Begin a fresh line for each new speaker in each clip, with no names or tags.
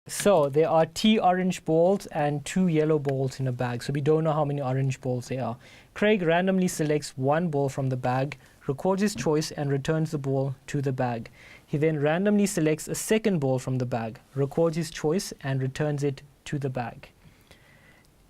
So there are T orange balls and 2 yellow balls in a bag. So we don't know how many orange balls there are. Craig randomly selects one ball from the bag, records his choice and returns the ball to the bag. He then randomly selects a second ball from the bag, records his choice and returns it to the bag.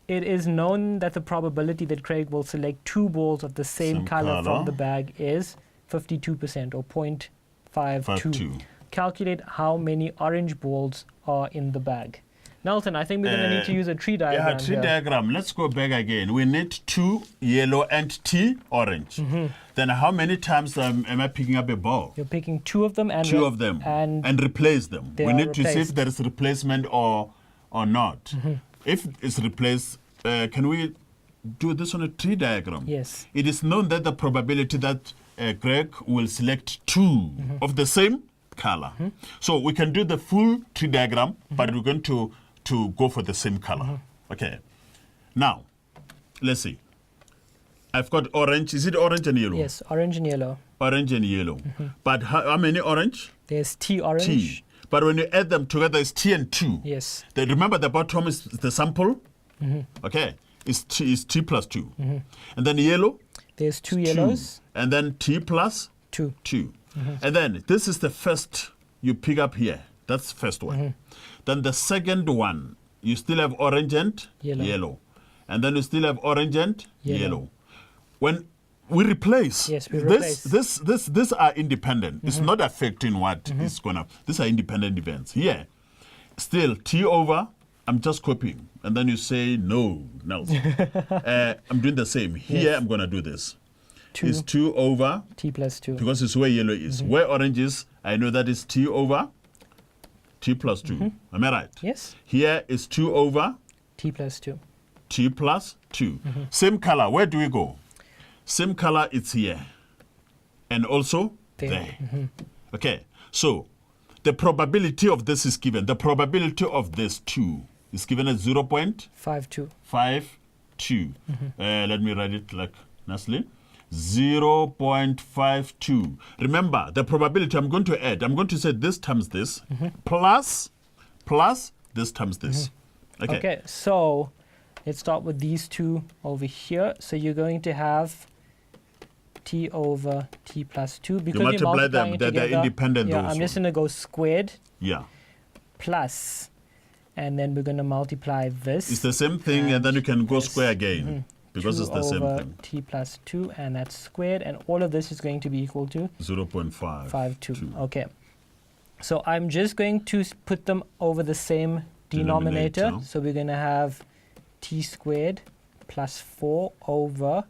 It is known that the probability that Craig will select 2 balls of the same color from the bag is 52% or 0.52. Calculate how many orange balls are in the bag. Nelson, I think we're going to need to use a tree diagram.
Yeah, tree diagram. Let's go back again. We need 2 yellow and T orange. Then how many times am I picking up a ball?
You're picking 2 of them and
and replace them. We need to see if there is replacement or not. If it's replaced, can we do this on a tree diagram?
Yes.
It is known that the probability that Greg will select 2 of the same color. So we can do the full tree diagram, but we're going to go for the same color. Okay. Now, let's see. I've got orange. Is it orange and yellow?
Yes, orange and yellow.
Orange and yellow. But how many orange?
There's T orange.
T. But when you add them together, it's T and 2.
Yes.
Remember, the bottom is the sample. Okay. It's T plus 2. And then yellow?
There's 2 yellows.
2. And then T plus
2.
2. And then this is the first you pick up here. That's the first one. Then the second one, you still have orange and yellow. And then you still have orange and yellow. When we replace,
yes, we replace.
These are independent. It's not affecting what is going to. These are independent events. Here, still T over, I'm just copying. And then you say, no. I'm doing the same. Here, I'm going to do this.
2
is 2 over
T plus 2.
Because it's where yellow is. Where orange is, I know that is T over T plus 2. Am I right?
Yes.
Here is 2 over
T plus 2.
T plus 2. Same color. Where do we go? Same color, it's here. And also there. Okay. So the probability of this is given. The probability of this 2 is given as 0.52. 52. Let me write it like nicely. 0.52. Remember, the probability I'm going to add, I'm going to say this times this, plus this times this.
Okay, so let's start with these 2 over here. So you're going to have T over T plus 2. Because
you multiply them, they're independent.
Yeah, I'm just going to go squared.
Yeah.
Plus, and then we're going to multiply this.
It's the same thing, and then you can go square again. Because it's the same thing.
T plus 2, and that's squared, and all of this is going to be equal to
0.52.
Okay. So I'm just going to put them over the same denominator. So we're going to have T squared plus 4 over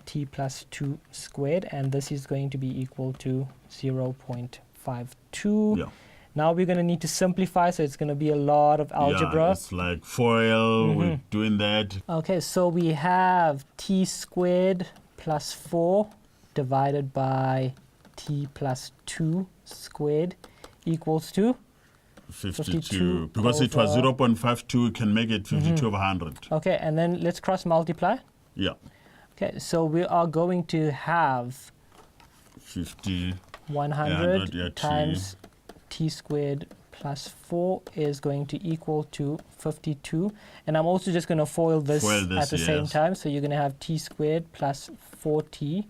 T plus 2 squared, and this is going to be equal to 0.52.
Yeah.
Now we're going to need to simplify, so it's going to be a lot of algebra.
Yeah, it's like FOIL, we're doing that.
Okay, so we have T squared plus 4 divided by T plus 2 squared equals to
52. Because it was 0.52, you can make it 52 over 100.
Okay, and then let's cross multiply.
Yeah.
Okay, so we are going to have 100 times T squared plus 4 is going to equal to 52. And I'm also just going to foil this at the same time. So you're going to have T squared plus 4T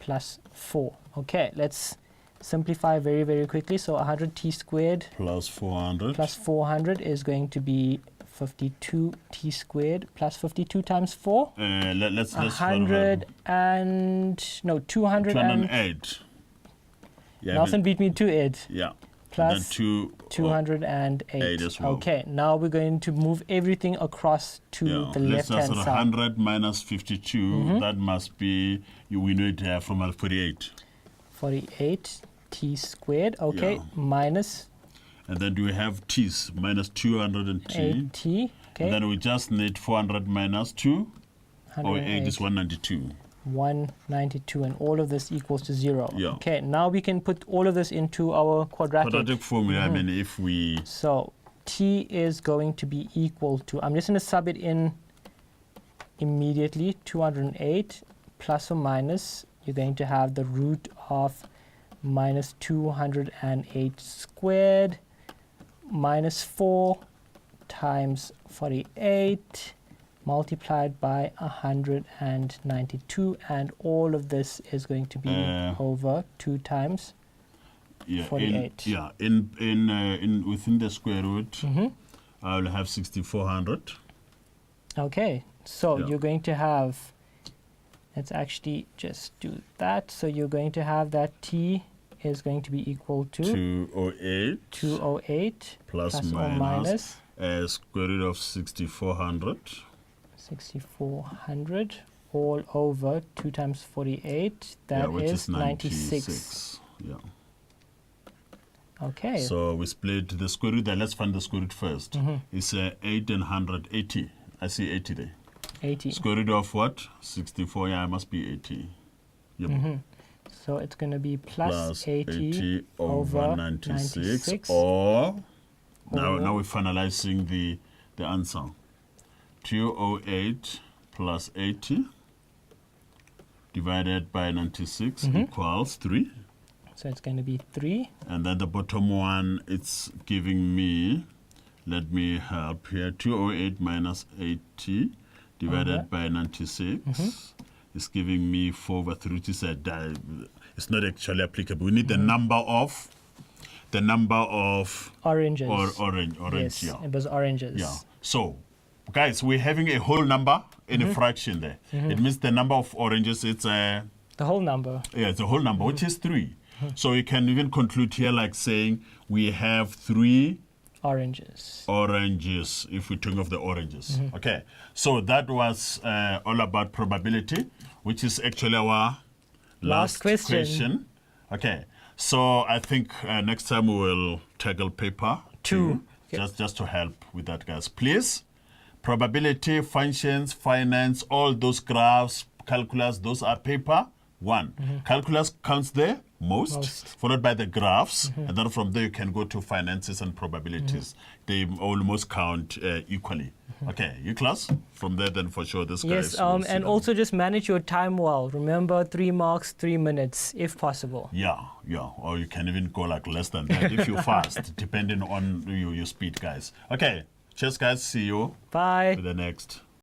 plus 4. Okay, let's simplify very, very quickly. So 100 T squared
plus 400
is going to be 52 T squared plus 52 times 4.
Let's
208.
Yeah,
Nelson beat me to it.
Yeah.
Plus 208
as well.
Okay, now we're going to move everything across to the left-hand side.
100 minus 52, that must be, we know it from 48.
48 T squared, okay, minus.
And then do we have T's, minus 200
T, okay.
And then we just need 400 minus 2, 8 is 192.
192, and all of this equals to 0.
Yeah.
Okay, now we can put all of this into our quadratic
formula. I mean, if we...
So T is going to be equal to, I'm just going to sub it in immediately, 208 plus or minus, you're going to have the root of minus 208 squared minus 4 times 48 multiplied by 192, and all of this is going to be over 2 times 48.
In within the square root, I will have 6400.
Okay, so you're going to have, let's actually just do that. So you're going to have that t is going to be equal to 208 plus or minus
square root of 6400.
6400 all over 2 times 48. That
which is
96.
Yeah.
Okay.
So we split the square root there. Let's find the square root first. It's 8 and 180. I see 80 there.
80.
Square root of what? 64. Yeah, it must be 80. Yep.
So it's going to be plus 80
over 96. Or now we're finalizing the answer. 208 plus 80 divided by 96 equals 3.
So it's going to be 3.
And then the bottom one, it's giving me, let me help here, 208 minus 80 divided by 96 is giving me 4 over 3, which is it's not actually applicable. We need the number of
oranges.
Orange,
yes,
yeah.
It was oranges.
Yeah. So, guys, we're having a whole number in a fraction there. It means the number of oranges, it's
the whole number.
Yeah, it's a whole number, which is 3. So you can even conclude here like saying we have 3
oranges.
If we think of the oranges. Okay, so that was all about probability, which is actually our last question. Okay, so I think next time we will tackle paper 2, just to help with that, guys. Please, probability, functions, finance, all those graphs, calculus, those are paper 1. Calculus counts there most, followed by the graphs, and then from there you can go to finances and probabilities. They almost count equally. Okay, you class? From there then for sure this guys.
Yes, and also just manage your time well. Remember 3 marks, 3 minutes if possible.
Yeah, or you can even go like less than that if you're fast, depending on your speed, guys. Okay, cheers guys, see you.
Bye.
To the next.